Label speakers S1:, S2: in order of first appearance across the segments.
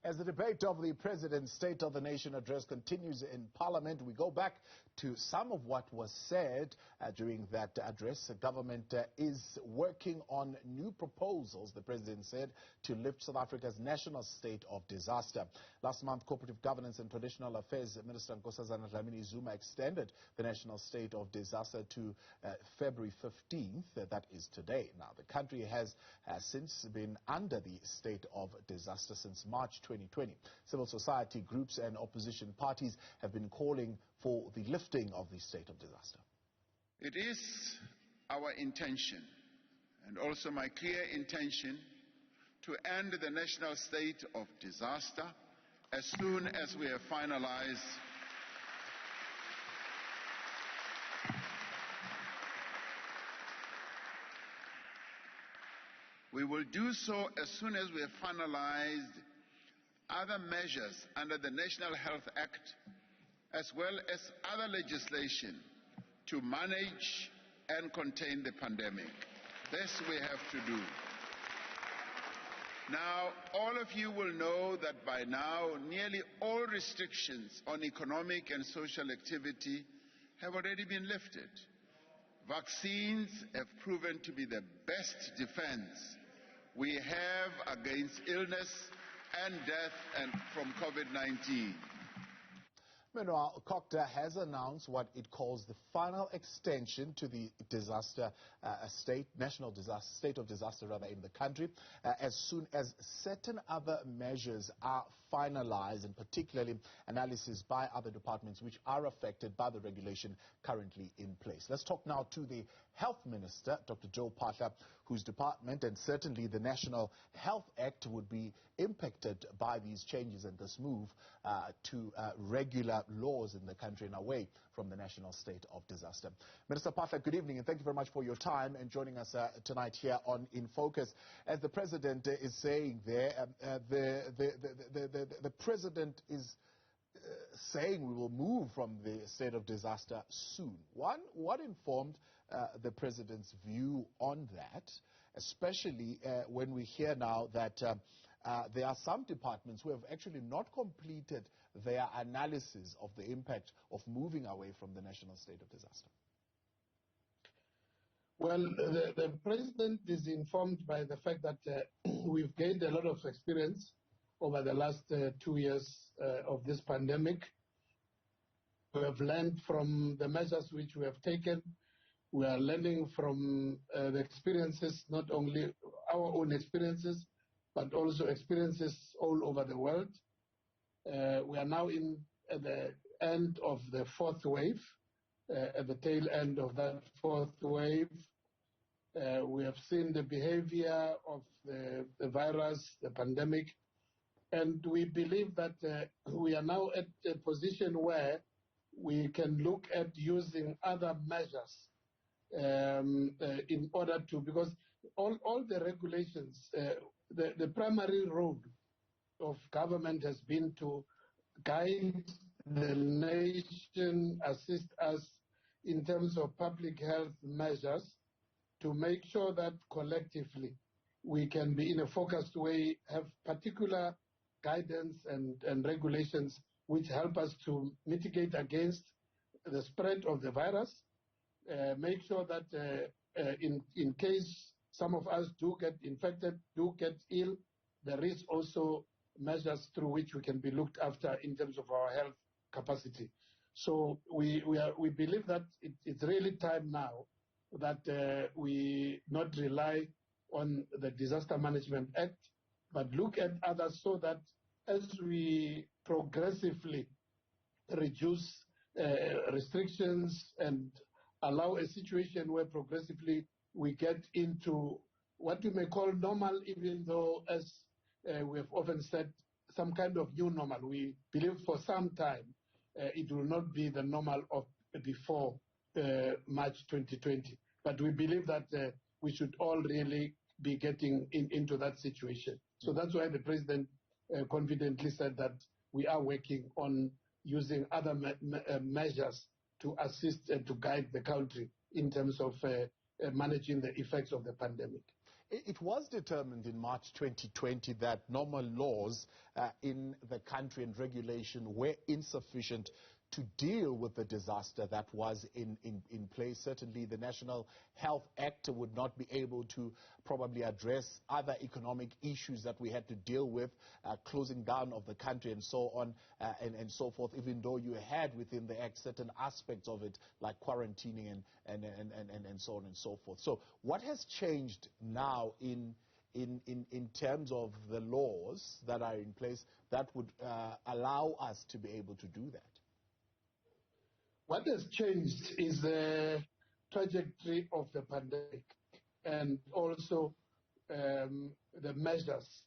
S1: As the debate of the President's State of the Nation address continues in Parliament, we go back to some of what was said during that address. The government is working on new proposals, the President said, to lift South Africa's national state of disaster. Last month, Cooperative Governance and Traditional Affairs Minister Nkosazana Dlamini-Zuma extended the national state of disaster to February 15th. That is today. Now, the country has since been under the state of disaster since March 2020. Civil society groups and opposition parties have been calling for the lifting of the state of disaster.
S2: It is our intention, and also my clear intention, to end the national state of disaster as soon as we have finalized We will do so as soon as we have finalized other measures under the National Health Act, as well as other legislation to manage and contain the pandemic. This we have to do. Now, all of you will know that by now, nearly all restrictions on economic and social activity have already been lifted. Vaccines have proven to be the best defense we have against illness and death from COVID-19.
S1: Meanwhile, COGTA has announced what it calls the final extension to the disaster national disaster, state of disaster rather, in the country, as soon as certain other measures are finalized, and particularly analysis by other departments which are affected by the regulation currently in place. Let's talk now to the Health Minister, Dr. Joe Phaahla, whose department and certainly the National Health Act would be impacted by these changes and this move to regular laws in the country and away from the national state of disaster. Minister Phaahla, good evening, and thank you very much for your time and joining us tonight here on In Focus. As the President is saying there, the President is saying we will move from the state of disaster soon. What informed the President's view on that, especially when we hear now that there are some departments who have actually not completed their analysis of the impact of moving away from the national state of disaster?
S3: Well, the President is informed by the fact that we've gained a lot of experience over the last 2 years of this pandemic. We have learned from the measures which we have taken. We are learning from the experiences, not only our own experiences, but also experiences all over the world. We are now at the end of the fourth wave, at the tail end of that fourth wave. We have seen the behavior of the virus, the pandemic, and we believe that we are now at a position where we can look at using other measures in order to, because all the regulations, the primary role of government has been to guide the nation, assist us in terms of public health measures to make sure that collectively we can be in a focused way, have particular guidance and regulations which help us to mitigate against the spread of the virus, make sure that in case some of us do get infected, do get ill, there is also measures through which we can be looked after in terms of our health capacity. So we believe that it's really time now that we not rely on the Disaster Management Act, but look at others so that as we progressively reduce restrictions and allow a situation where progressively we get into what we may call normal, even though, as we have often said, some kind of new normal. We believe for some time it will not be the normal of before March 2020. But we believe that we should all really be getting into that situation. So that's why the President confidently said that we are working on using other measures to assist and to guide the country in terms of managing the effects of the pandemic.
S1: It was determined in March 2020 that normal laws in the country and regulation were insufficient to deal with the disaster that was in place. Certainly the National Health Act would not be able to probably address other economic issues that we had to deal with, closing down of the country and so on and so forth, even though you had within the Act certain aspects of it like quarantining and so on and so forth. So what has changed now in terms of the laws that are in place that would allow us to be able to do that?
S3: What has changed is the trajectory of the pandemic and also the measures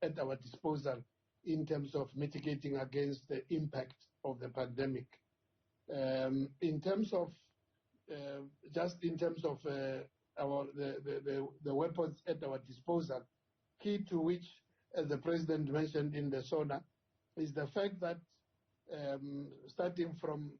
S3: at our disposal in terms of mitigating against the impact of the pandemic. In terms of the weapons at our disposal, key to which, as the President mentioned in the SONA, is the fact that starting from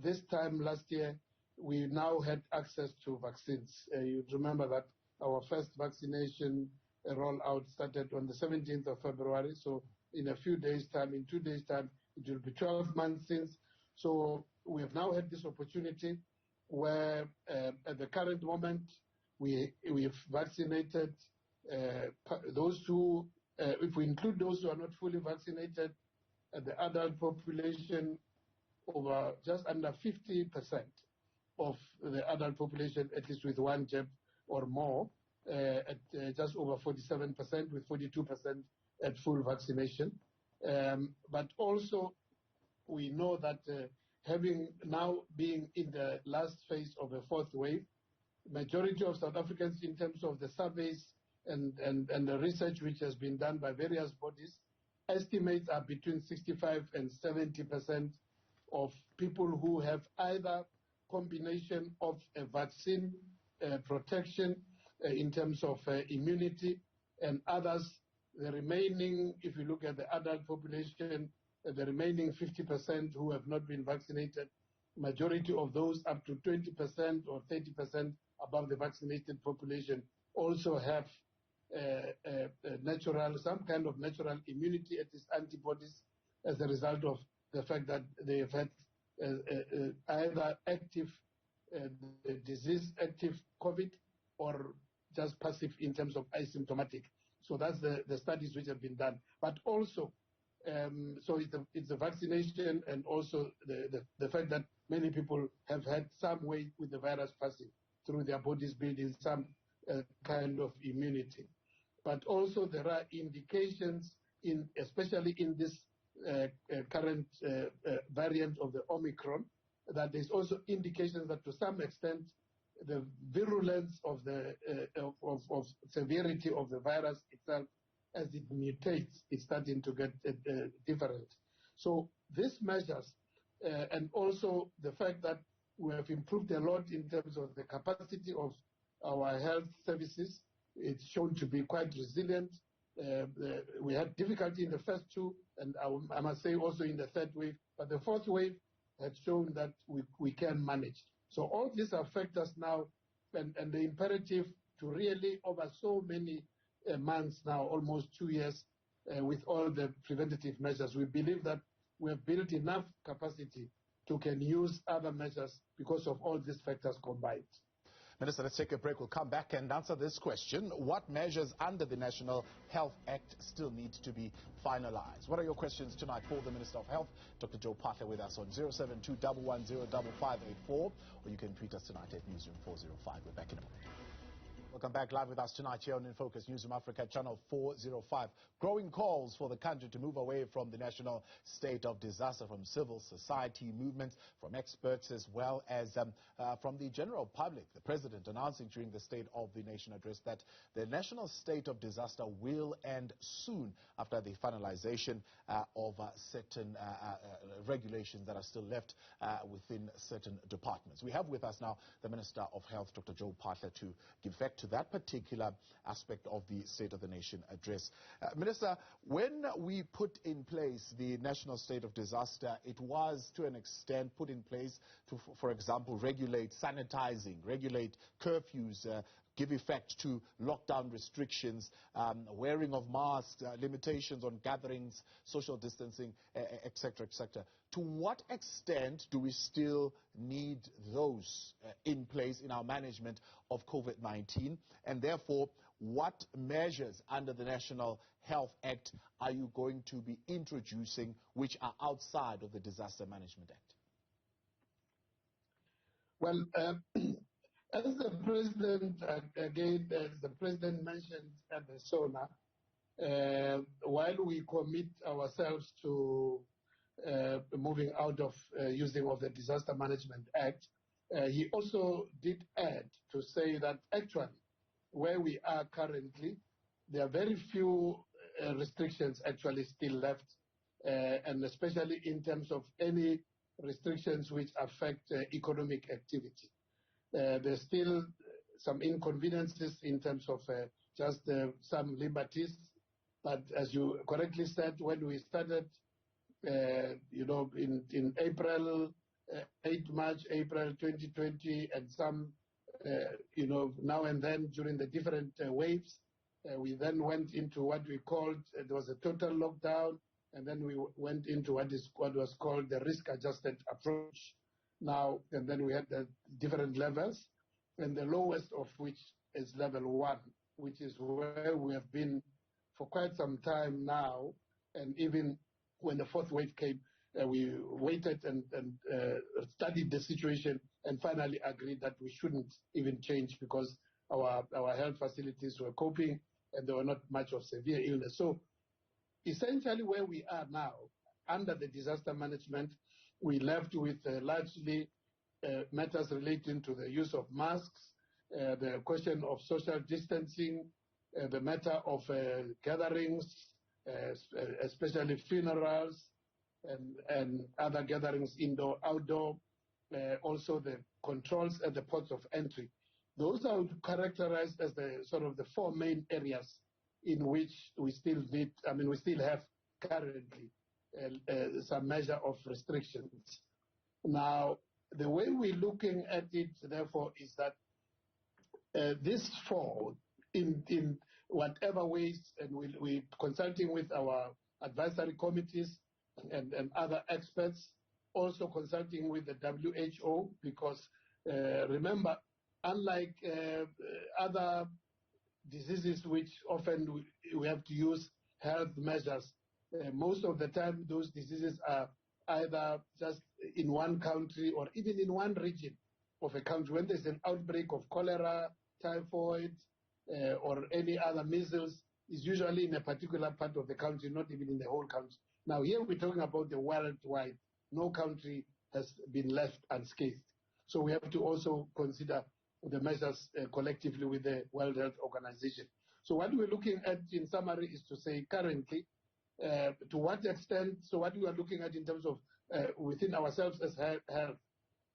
S3: this time last year, we now had access to vaccines. You remember that our first vaccination rollout started on the 17th of February. So in a few days' time, in 2 days' time, it will be 12 months since. So we have now had this opportunity where at the current moment, we've vaccinated those who, if we include those who are not fully vaccinated, the adult population, over just under 50% of the adult population, at least with one jab or more, at just over 47%, with 42% at full vaccination. But also, we know that having now being in the last phase of a fourth wave, majority of South Africans, in terms of the surveys and the research which has been done by various bodies, estimates are between 65 and 70% of people who have either combination of a vaccine protection in terms of immunity, and others, the remaining, if you look at the adult population, the remaining 50% who have not been vaccinated, majority of those, up to 20% or 30% above the vaccinated population, also have some kind of natural immunity, at least antibodies, as a result of the fact that they have had either active disease-active COVID or just passive in terms of asymptomatic. So that's the studies which have been done. But also, so it's the vaccination and also the fact that many people have had some way with the virus passing through their bodies building some kind of immunity. But also there are indications, especially in this current variant of the Omicron, that there's also indications that to some extent the virulence of the of severity of the virus itself, as it mutates, is starting to get different. So these measures, and also the fact that we have improved a lot in terms of the capacity of our health services, it's shown to be quite resilient. We had difficulty in the first two, and I must say also in the third wave, but the fourth wave had shown that we can manage. So all these affect us now, and the imperative to really, over so many months now, almost 2 years, with all the preventative measures, we believe that we have built enough capacity to can use other measures because of all these factors combined.
S1: Minister, let's take a break. We'll come back and answer this question. What measures under the National Health Act still need to be finalized? What are your questions tonight for the Minister of Health, Dr. Joe Phaahla, with us on 072-110-5584, or you can tweet us tonight at Newzroom 405. We're back in a moment. Welcome back. Live with us tonight here on In Focus, Newzroom Afrika, channel 405. Growing calls for the country to move away from the national state of disaster from civil society movements, from experts, as well as from the general public. The President announcing during the State of the Nation address that the national state of disaster will end soon after the finalization of certain regulations that are still left within certain departments. We have with us now the Minister of Health, Dr. Joe Phaahla, to give effect to that particular aspect of the State of the Nation address. Minister, when we put in place the national state of disaster, it was to an extent put in place to, for example, regulate sanitizing, regulate curfews, give effect to lockdown restrictions, wearing of masks, limitations on gatherings, social distancing, etc., etc. To what extent do we still need those in place in our management of COVID-19? And therefore, what measures under the National Health Act are you going to be introducing which are outside of the Disaster Management Act?
S3: Well, as the President, again, as the President mentioned at the SONA, while we commit ourselves to moving out of using of the Disaster Management Act, he also did add to say that actually where we are currently, there are very few restrictions actually still left, and especially in terms of any restrictions which affect economic activity. There's still some inconveniences in terms of just some liberties, but as you correctly said, when we started, in April, 8 March, April 2020, and some, now and then during the different waves, we then went into what we called, there was a total lockdown, and then we went into what was called the risk-adjusted approach. Now, and then we had the different levels, and the lowest of which is level 1, which is where we have been for quite some time now. And even when the fourth wave came, we waited and studied the situation and finally agreed that we shouldn't even change because our health facilities were coping and there were not much of severe illness. So essentially where we are now, under the disaster management, we left with largely matters relating to the use of masks, the question of social distancing, the matter of gatherings, especially funerals and other gatherings, indoor, outdoor, also the controls at the ports of entry. Those are characterized as the sort of the 4 main areas in which we still need, we still have currently some measure of restrictions. Now, the way we're looking at it, therefore, is that this 4, in whatever ways, and we're consulting with our advisory committees and other experts, also consulting with the WHO, because remember, unlike other diseases which often we have to use health measures, most of the time those diseases are either just in one country or even in one region of a country. When there's an outbreak of cholera, typhoid, or any other measles, is usually in a particular part of the country, not even in the whole country. Now here we're talking about the worldwide. No country has been left unscathed. So we have to also consider the measures collectively with the World Health Organization. So what we're looking at in summary is to say currently, to what extent, so what we are looking at in terms of within ourselves as health,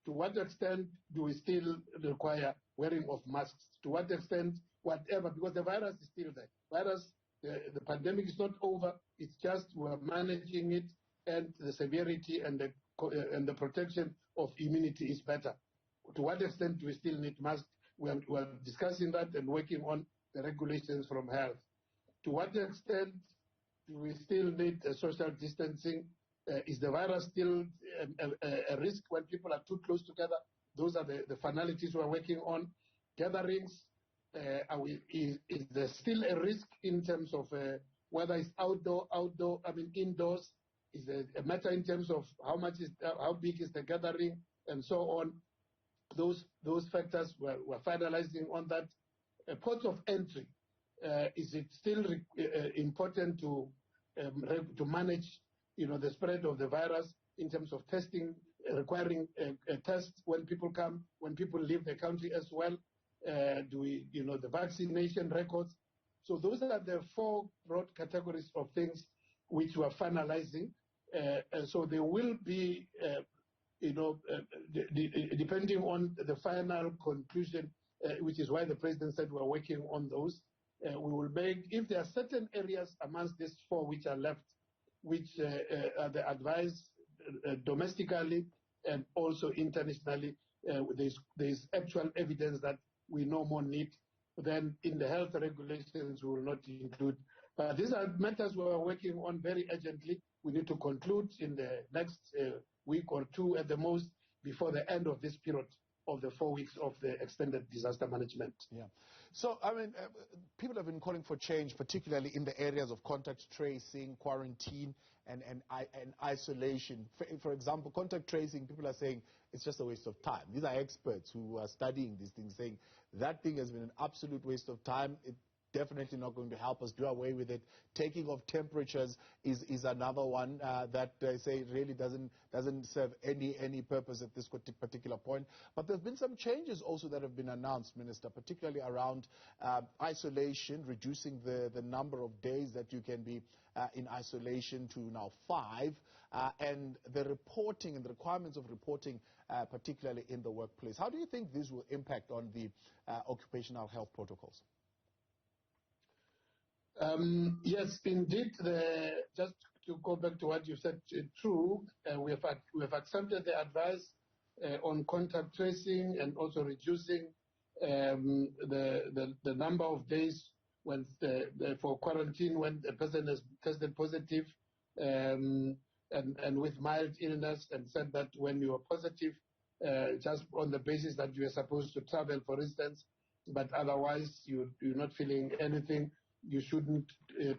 S3: to what extent do we still require wearing of masks? To what extent, whatever, because the virus is still there. The pandemic is not over. It's just we're managing it, and the severity and the protection of immunity is better. To what extent do we still need masks? We're discussing that and working on the regulations from health. To what extent do we still need social distancing? Is the virus still a risk when people are too close together? Those are the finalities we're working on. Gatherings, is there still a risk in terms of whether it's indoors? Is there a matter in terms of how big is the gathering and so on? Those factors we're finalizing on that. Ports of entry, is it still important to manage the spread of the virus in terms of testing, requiring a test when people come, when people leave the country as well? Do we, the vaccination records? So those are the 4 broad categories of things which we're finalizing. So there will be, depending on the final conclusion, which is why the President said we're working on those, we will make, if there are certain areas amongst these 4 which are left, which are the advice domestically and also internationally, there's actual evidence that we no more need then in the health regulations we will not include. These are matters we are working on very urgently. We need to conclude in the next week or two at the most before the end of this period of the 4 weeks of the extended disaster management.
S1: Yeah. So, I mean, people have been calling for change, particularly in the areas of contact tracing, quarantine, and isolation. For example, contact tracing, people are saying it's just a waste of time. These are experts who are studying these things, saying that thing has been an absolute waste of time. It definitely not going to help us do away with it. Taking of temperatures is another one that they say really doesn't serve any purpose at this particular point. But there have been some changes also that have been announced, Minister, particularly around isolation, reducing the number of days that you can be in isolation to now 5, and the reporting and the requirements of reporting, particularly in the workplace. How do you think this will impact on the occupational health protocols?
S3: Yes, indeed. Just to go back to what you said, true. We have accepted the advice on contact tracing and also reducing the number of days when for quarantine when a person has tested positive and with mild illness, and said that when you are positive, just on the basis that you are supposed to travel, for instance, but otherwise you're not feeling anything, you shouldn't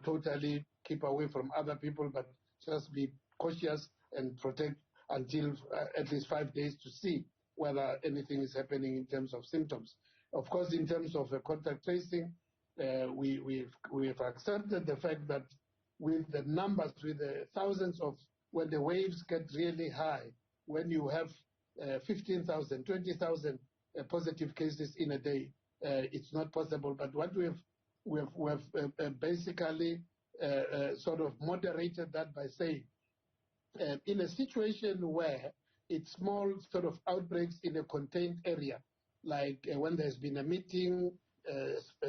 S3: totally keep away from other people, but just be cautious and protect until at least 5 days to see whether anything is happening in terms of symptoms. Of course, in terms of contact tracing, we've accepted the fact that with the numbers, with the thousands of, when the waves get really high, when you have 15,000, 20,000 positive cases in a day, it's not possible. But what we have basically sort of moderated that by saying, in a situation where it's small sort of outbreaks in a contained area, like when there's been a meeting,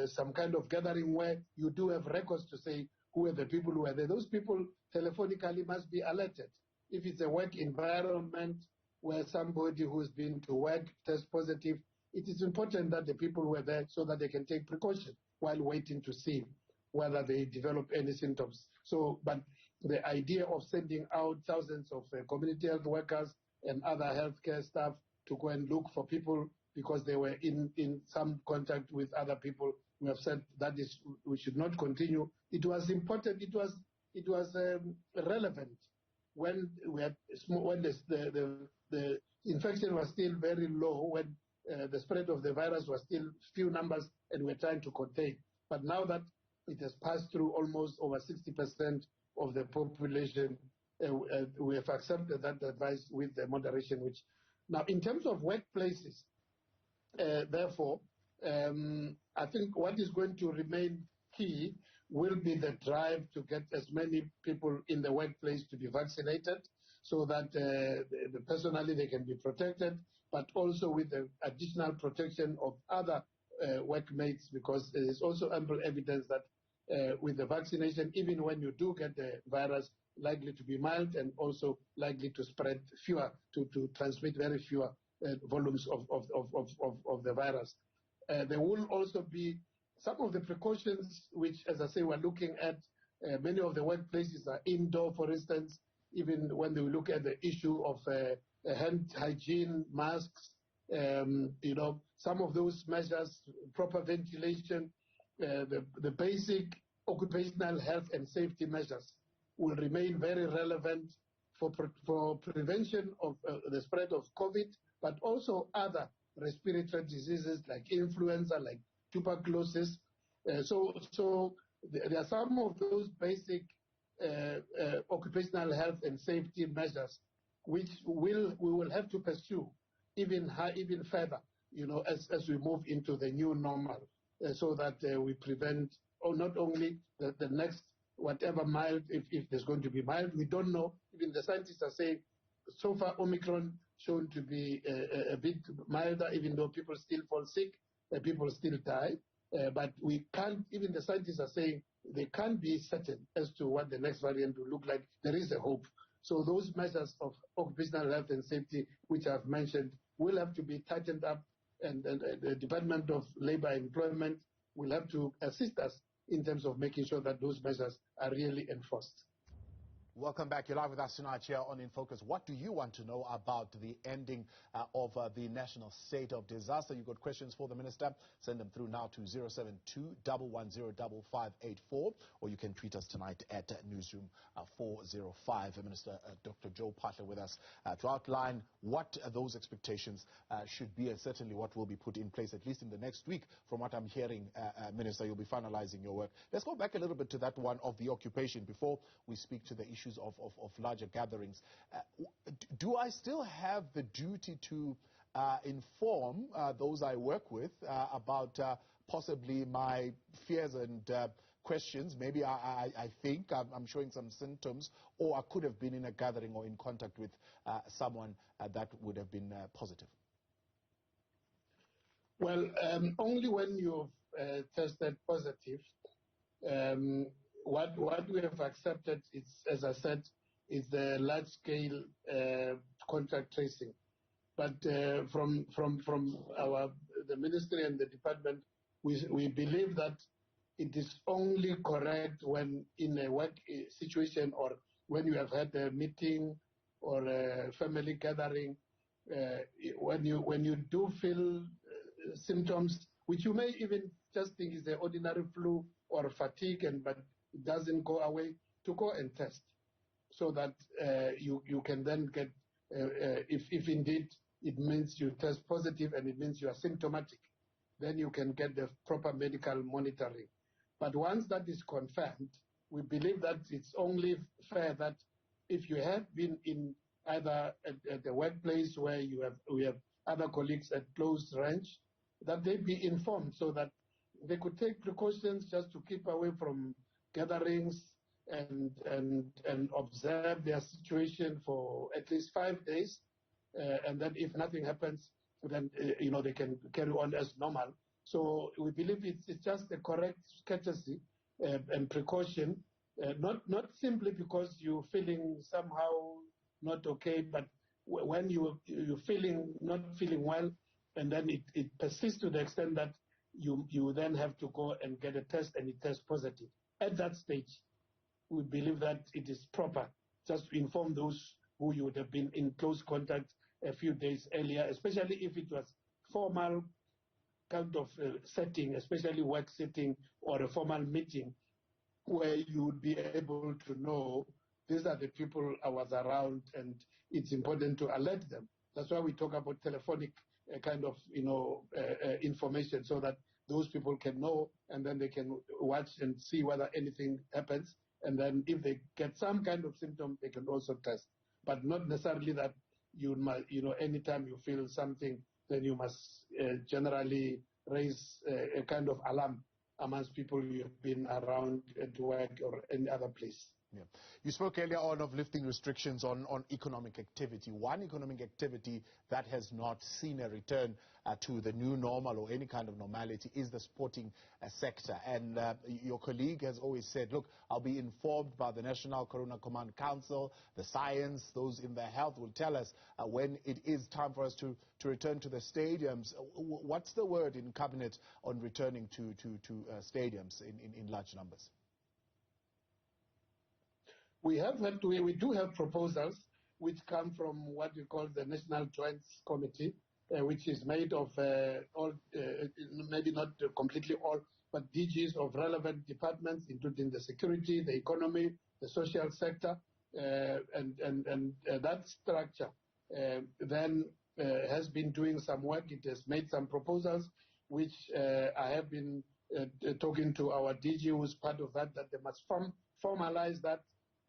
S3: some kind of gathering where you do have records to say who are the people who are there, those people telephonically must be alerted. If it's a work environment where somebody who's been to work tests positive, it is important that the people were there so that they can take precaution while waiting to see whether they develop any symptoms. So, but the idea of sending out thousands of community health workers and other healthcare staff to go and look for people because they were in some contact with other people, we have said that is, we should not continue. It was important, it was relevant when we had when the infection was still very low, when the spread of the virus was still few numbers and we're trying to contain. But now that it has passed through almost over 60% of the population, we have accepted that advice with the moderation. Which now, in terms of workplaces, therefore, I think what is going to remain key will be the drive to get as many people in the workplace to be vaccinated, so that personally they can be protected, but also with the additional protection of other workmates, because there is also ample evidence that with the vaccination, even when you do get the virus, likely to be mild and also likely to spread fewer, to transmit very fewer volumes of the virus. There will also be some of the precautions which, as I say, we're looking at. Many of the workplaces are indoor, for instance, even when they look at the issue of hand hygiene, masks, some of those measures, proper ventilation, the basic occupational health and safety measures will remain very relevant for prevention of the spread of COVID, but also other respiratory diseases like influenza, like tuberculosis. So there are some of those basic occupational health and safety measures which we will have to pursue even further, as we move into the new normal, so that we prevent, or not only the next whatever mild, if there's going to be mild, we don't know. Even the scientists are saying so far Omicron shown to be a bit milder, even though people still fall sick, people still die. But we can't, even the scientists are saying they can't be certain as to what the next variant will look like. There is a hope. So those measures of occupational health and safety, which I've mentioned, will have to be tightened up, and the Department of Labor and Employment will have to assist us in terms of making sure that those measures are really enforced.
S1: Welcome back. You're live with us tonight here on In Focus. What do you want to know about the ending of the national state of disaster? You've got questions for the minister. Send them through now to 072-110-5584, or you can tweet us tonight at Newzroom 405. Minister Dr. Joe Phaahla with us to outline what those expectations should be, and certainly what will be put in place, at least in the next week. From what I'm hearing, Minister, you'll be finalizing your work. Let's go back a little bit to that one of the occupation before we speak to the issue of larger gatherings. Do I still have the duty to inform those I work with about possibly my fears and questions? Maybe I think I'm showing some symptoms, or I could have been in a gathering or in contact with someone that would have been positive.
S3: Well, only when you've tested positive. What we have accepted is, as I said, is the large-scale contact tracing. But from the ministry and the department, we believe that it is only correct when in a work situation, or when you have had a meeting or a family gathering, when you do feel symptoms, which you may even just think is the ordinary flu or fatigue, but it doesn't go away, to go and test, so that you can then get, if indeed it means you test positive and it means you are symptomatic, then you can get the proper medical monitoring. But once that is confirmed, we believe that it's only fair that if you have been in either at the workplace where we have other colleagues at close range, that they be informed so that they could take precautions just to keep away from gatherings and observe their situation for at least 5 days, and then if nothing happens, then they can carry on as normal. So we believe it's just the correct courtesy and precaution, not simply because you're feeling somehow not okay, but when you're not feeling well, and then it persists to the extent that you then have to go and get a test, and it tests positive. At that stage, we believe that it is proper just to inform those who you would have been in close contact a few days earlier, especially if it was formal kind of setting, especially work setting or a formal meeting, where you would be able to know these are the people I was around, and it's important to alert them. That's why we talk about telephonic kind of information, so that those people can know, and then they can watch and see whether anything happens, and then if they get some kind of symptom, they can also test. But not necessarily that you must, anytime you feel something, then you must generally raise a kind of alarm amongst people you have been around at work or any other place.
S1: Yeah. You spoke earlier on of lifting restrictions on economic activity. One economic activity that has not seen a return to the new normal or any kind of normality is the sporting sector. And your colleague has always said, look, I'll be informed by the National Corona Command Council, the science, those in the health will tell us when it is time for us to return to the stadiums. What's the word in cabinet on returning to stadiums in large numbers?
S3: We do have proposals which come from what we call the National Joints Committee, which is made of all, maybe not completely all, but DGs of relevant departments, including the security, the economy, the social sector, and that structure then has been doing some work. It has made some proposals, which I have been talking to our DG, who's part of that they must formalize that.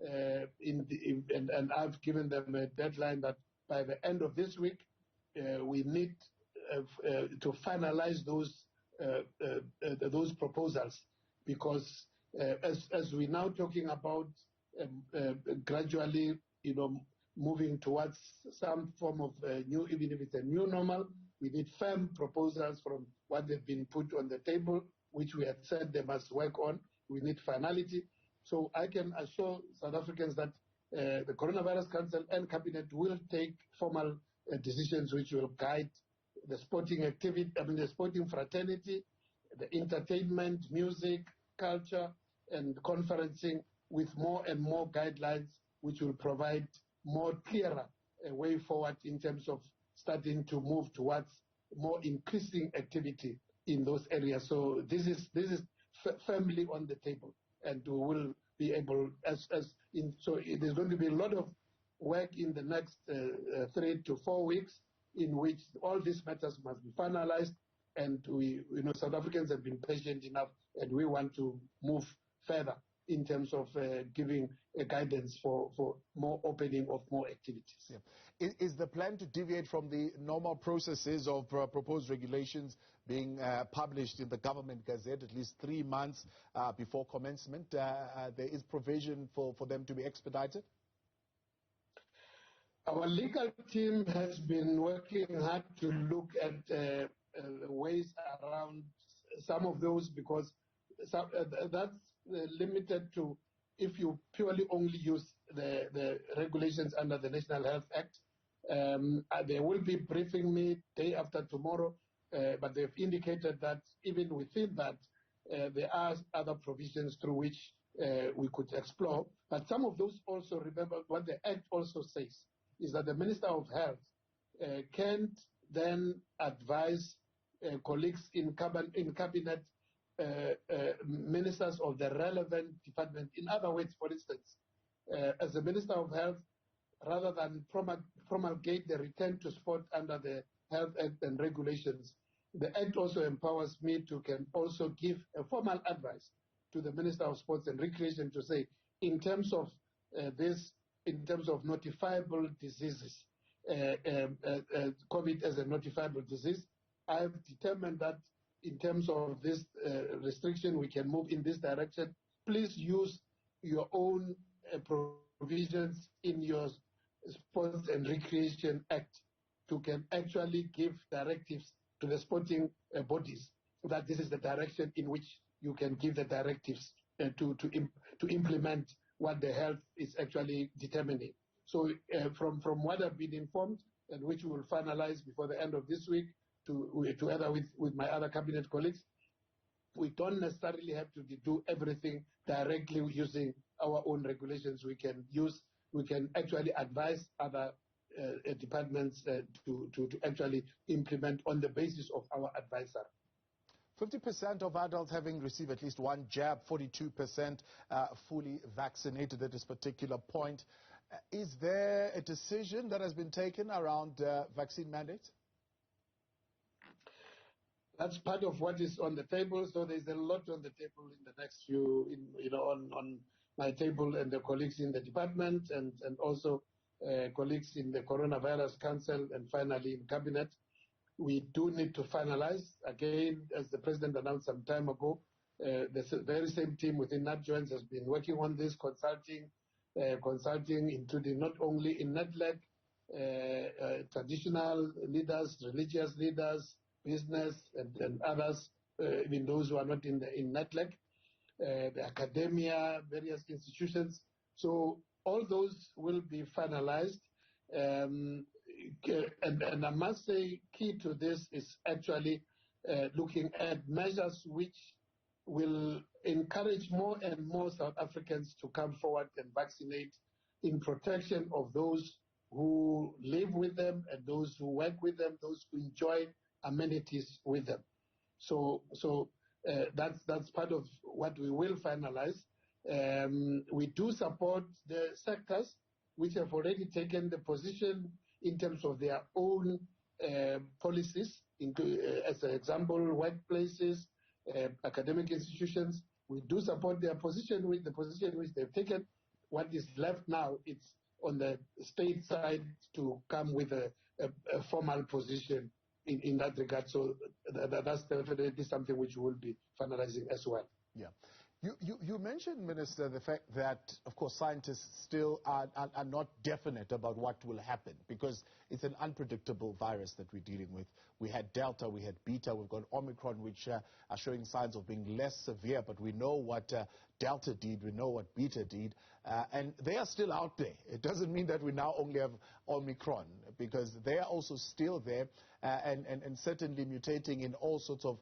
S3: And I've given them a deadline that by the end of this week, we need to finalize those proposals, because as we're now talking about gradually, moving towards some form of new, even if it's a new normal, we need firm proposals from what they've been put on the table, which we have said they must work on. We need finality. So I can assure South Africans that the Coronavirus Council and Cabinet will take formal decisions which will guide the sporting activity, the sporting fraternity, the entertainment, music, culture, and conferencing with more and more guidelines which will provide more clearer way forward in terms of starting to move towards more increasing activity in those areas. So this is firmly on the table, and we will be able, so it is going to be a lot of work in the next 3 to 4 weeks, in which all these matters must be finalized, and South Africans have been patient enough, and we want to move further in terms of giving guidance for more opening of more activities.
S1: Yeah. Is the plan to deviate from the normal processes of proposed regulations being published in the government gazette at least 3 months before commencement? There is provision for them to be expedited?
S3: Our legal team has been working hard to look at ways around some of those, because that's limited to if you purely only use the regulations under the National Health Act. They will be briefing me day after tomorrow, but they've indicated that even within that, there are other provisions through which we could explore. But some of those also, remember what the Act also says, is that the Minister of Health can't then advise colleagues in cabinet ministers of the relevant department. In other words, for instance, as the Minister of Health, rather than promulgate the return to sport under the Health Act and regulations, the Act also empowers me to can also give a formal advice to the Minister of Sports and Recreation to say, in terms of in terms of notifiable diseases, COVID as a notifiable disease, I've determined that in terms of this restriction, we can move in this direction. Please use your own provisions in your Sports and Recreation Act to can actually give directives to the sporting bodies, that this is the direction in which you can give the directives to implement what the health is actually determining. So from what I've been informed, and which we will finalize before the end of this week, together with my other cabinet colleagues, we don't necessarily have to do everything directly using our own regulations. We can actually advise other departments to actually implement on the basis of our advisor.
S1: 50% of adults having received at least one jab, 42% fully vaccinated at this particular point. Is there a decision that has been taken around vaccine mandates?
S3: That's part of what is on the table. So there's a lot on the table in the next few, on my table and the colleagues in the department and also colleagues in the Coronavirus Council and finally in Cabinet. We do need to finalize. Again, as the President announced some time ago, the very same team within NatJoins has been working on this, consulting, including not only in NATLEC, traditional leaders, religious leaders, business, and others, even those who are not in NATLEC, the academia, various institutions. So all those will be finalized. And I must say, key to this is actually looking at measures which will encourage more and more South Africans to come forward and vaccinate in protection of those who live with them and those who work with them, those who enjoy amenities with them. So that's part of what we will finalize. We do support the sectors which have already taken the position in terms of their own policies, as an example, workplaces, academic institutions. We do support their position with the position which they've taken. What is left now, it's on the state side to come with a formal position in that regard. So that's definitely something which we'll be finalizing as well.
S1: Yeah. You mentioned, Minister, the fact that, of course, scientists still are not definite about what will happen because it's an unpredictable virus that we're dealing with. We had Delta, we had Beta, we've got Omicron, which are showing signs of being less severe, but we know what Delta did, we know what Beta did, and they are still out there. It doesn't mean that we now only have Omicron, because they are also still there and certainly mutating in all sorts of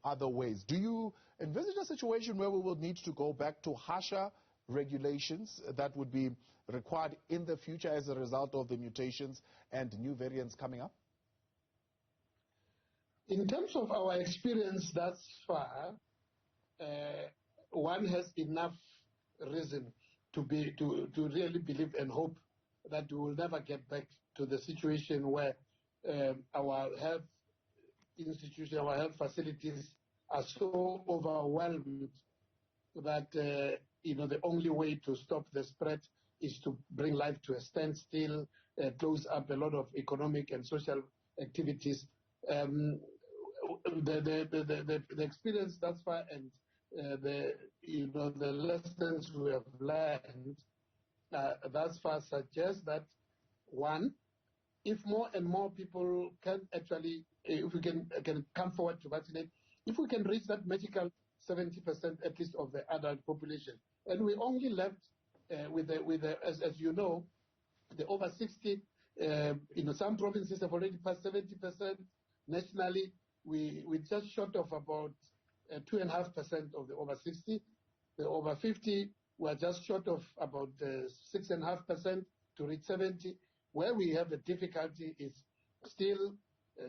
S1: other ways. Do you envisage a situation where we will need to go back to harsher regulations that would be required in the future as a result of the mutations and new variants coming up?
S3: In terms of our experience thus far, one has enough reason to really believe and hope that we will never get back to the situation where our health institutions, our health facilities are so overwhelmed that the only way to stop the spread is to bring life to a standstill, close up a lot of economic and social activities. The experience thus far and the lessons we have learned thus far suggest that, one, if more and more people can actually, if we can come forward to vaccinate, if we can reach that magical 70% at least of the adult population, and we only left with as you know, the over 60. Some provinces have already passed 70%. Nationally, we're just short of about 2.5% of the over 60. The over 50, we're just short of about 6.5% to reach 70. Where we have a difficulty is still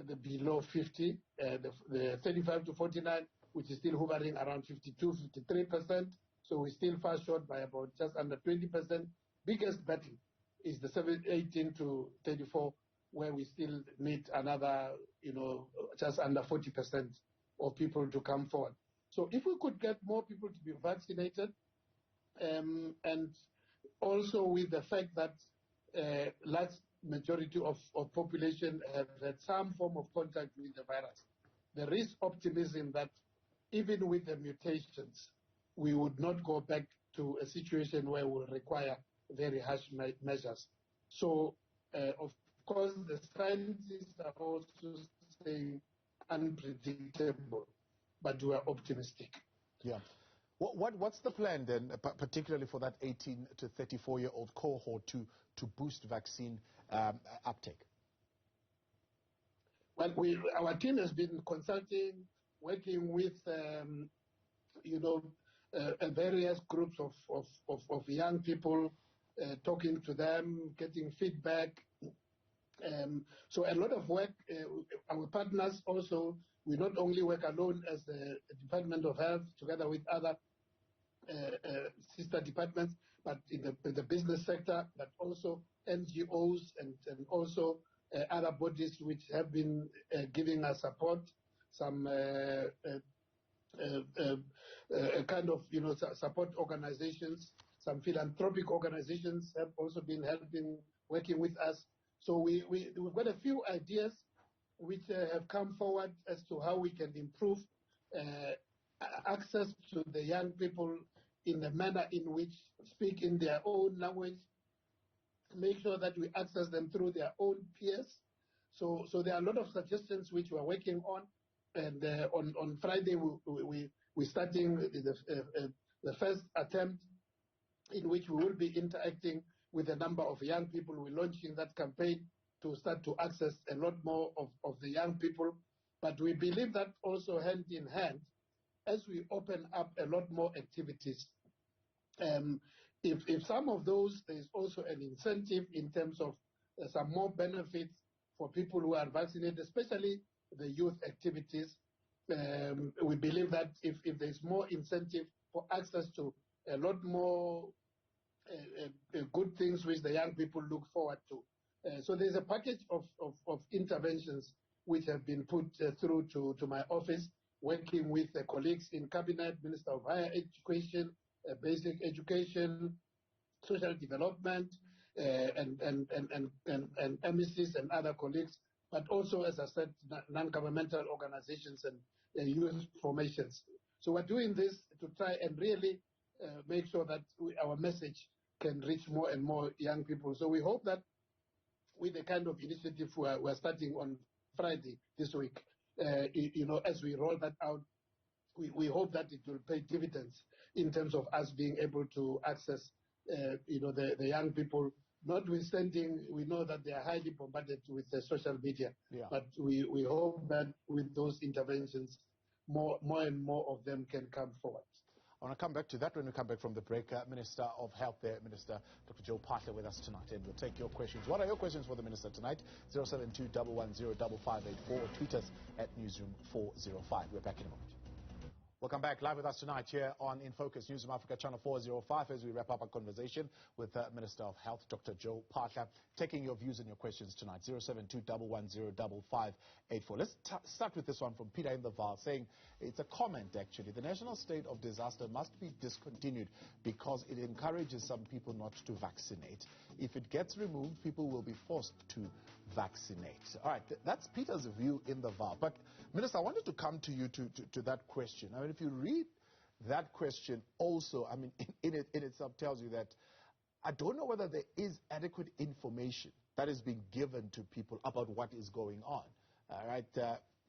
S3: the below 50, the 35 to 49, which is still hovering around 52, 53%. So we're still far short by about just under 20%. Biggest battle is the 18 to 34, where we still need another, just under 40% of people to come forward. So if we could get more people to be vaccinated, and also with the fact that large majority of population have had some form of contact with the virus, there is optimism that even with the mutations, we would not go back to a situation where we'll require very harsh measures. So, of course, the scientists are also saying unpredictable, but we are optimistic.
S1: Yeah. What's the plan then, particularly for that 18 to 34-year-old cohort to boost vaccine uptake?
S3: Well, our team has been consulting, working with, various groups of young people, talking to them, getting feedback. So a lot of work. Our partners also, we not only work alone as the Department of Health together with other sister departments, but in the business sector, but also NGOs and also other bodies which have been giving us support. Some kind of support organizations, some philanthropic organizations have also been helping, working with us. So we've got a few ideas which have come forward as to how we can improve access to the young people in a manner in which speak in their own language, make sure that we access them through their own peers. So there are a lot of suggestions which we're working on, and on Friday we're starting the first attempt in which we will be interacting with a number of young people. We're launching that campaign to start to access a lot more of the young people. But we believe that also hand in hand, as we open up a lot more activities, if some of those, there's also an incentive in terms of some more benefits for people who are vaccinated, especially the youth activities. We believe that if there's more incentive for access to a lot more good things which the young people look forward to. So there's a package of interventions which have been put through to my office, working with the colleagues in Cabinet, Minister of Higher Education, Basic Education, Social Development, and MECs and other colleagues, but also, as I said, non-governmental organizations and youth formations. So we're doing this to try and really make sure that our message can reach more and more young people. So we hope that with the kind of initiative we're starting on Friday this week, as we roll that out, we hope that it will pay dividends in terms of us being able to access, the young people. Notwithstanding, we know that they are highly bombarded with the social media, but we hope that with those interventions, more and more of them can come forward.
S1: I want to come back to that when we come back from the break. Minister of Health there, Minister Dr. Joe Phaahla with us tonight, and we'll take your questions. What are your questions for the Minister tonight? 072-110-5584 or tweet us at Newzroom 405. We're back in a moment. Welcome back. Live with us tonight here on In Focus, Newzroom Afrika, channel 405, as we wrap up our conversation with Minister of Health, Dr. Joe Phaahla, taking your views and your questions tonight. 072-110-5584. Let's start with this one from Peter in the Vaal, saying it's a comment, actually. The national state of disaster must be discontinued because it encourages some people not to vaccinate. If it gets removed, people will be forced to vaccinate. All right, that's Peter's view in the Vaal. But, Minister, I wanted to come to you to that question. I mean, if you read that question also, I mean, in itself tells you that I don't know whether there is adequate information that is being given to people about what is going on. All right,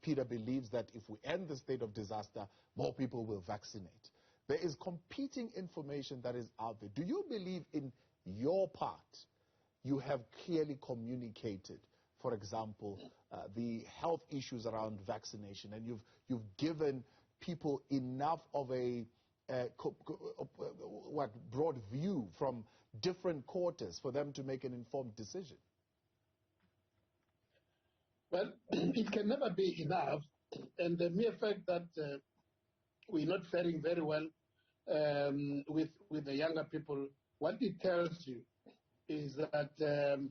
S1: Peter believes that if we end the state of disaster, more people will vaccinate. There is competing information that is out there. Do you believe in your part you have clearly communicated, for example, the health issues around vaccination, and you've given people enough of a broad view from different quarters for them to make an informed decision?
S3: Well, it can never be enough, and the mere fact that we're not faring very well with the younger people, what it tells you is that the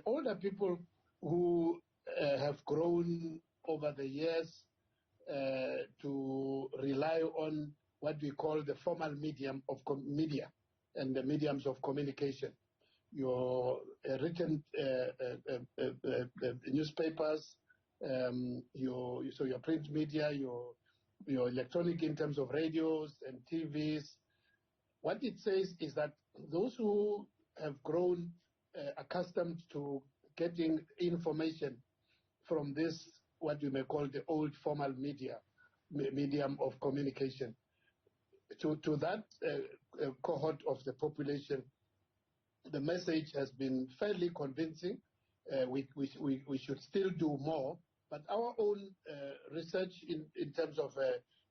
S3: older people who have grown over the years to rely on what we call the formal medium of media and the mediums of communication, your written newspapers, your print media, your electronic in terms of radios and TVs. What it says is that those who have grown accustomed to getting information from this, what you may call the old formal medium of communication, to that cohort of the population, the message has been fairly convincing. We should still do more, but our own research in terms of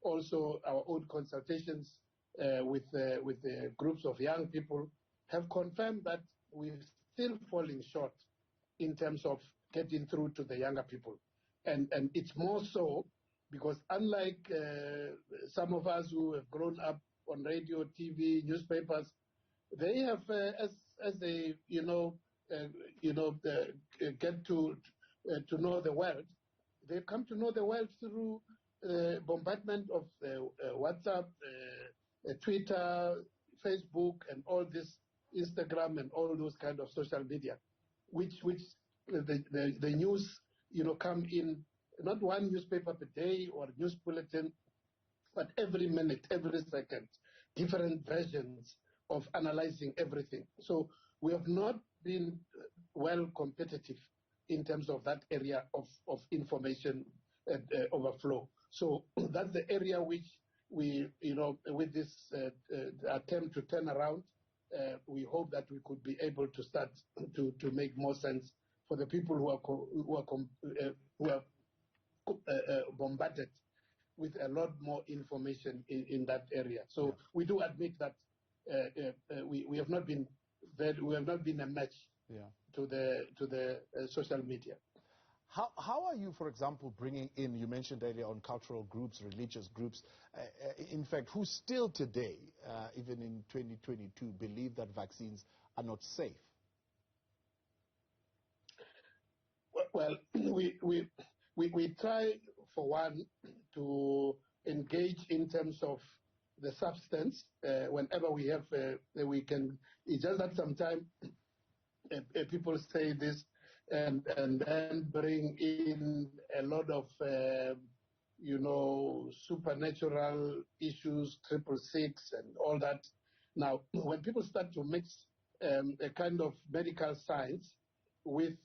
S3: also our own consultations with the groups of young people have confirmed that we're still falling short in terms of getting through to the younger people. And it's more so because unlike some of us who have grown up on radio, TV, newspapers, they have, as they get to know the world, they've come to know the world through bombardment of WhatsApp, Twitter, Facebook, and all this, Instagram, and all those kind of social media, which the news come in, not one newspaper per day or news bulletin, but every minute, every second, different versions of analyzing everything. So we have not been well competitive in terms of that area of information overflow. So that's the area which we, with this attempt to turn around, we hope that we could be able to start to make more sense for the people who are bombarded with a lot more information in that area. So we do admit that we have not been a match to the social media.
S1: How are you, for example, bringing in, you mentioned earlier on cultural groups, religious groups, in fact, who still today, even in 2022, believe that vaccines are not safe?
S3: Well, we try, for one, to engage in terms of the substance whenever we have, we can. It's just that sometimes people say this and then bring in a lot of, supernatural issues, 666 and all that. Now, when people start to mix a kind of medical science with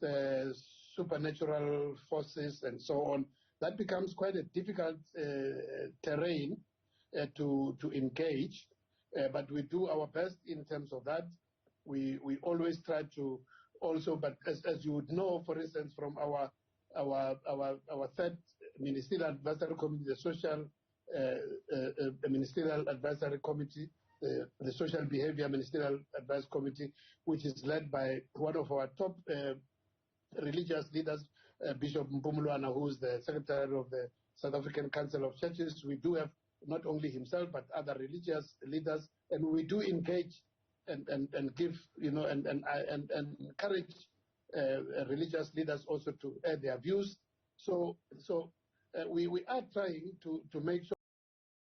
S3: supernatural forces and so on, that becomes quite a difficult terrain to engage. But we do our best in terms of that. We always try to also, but as you would know, for instance, from our third ministerial advisory committee, the social ministerial advisory committee, the social behavior ministerial advisory committee, which is led by one of our top religious leaders, Bishop Mpumulwana, who is the secretary of the South African Council of Churches. We do have not only himself but other religious leaders, and we do engage and give, and encourage religious leaders also to add their views. So we are trying to make sure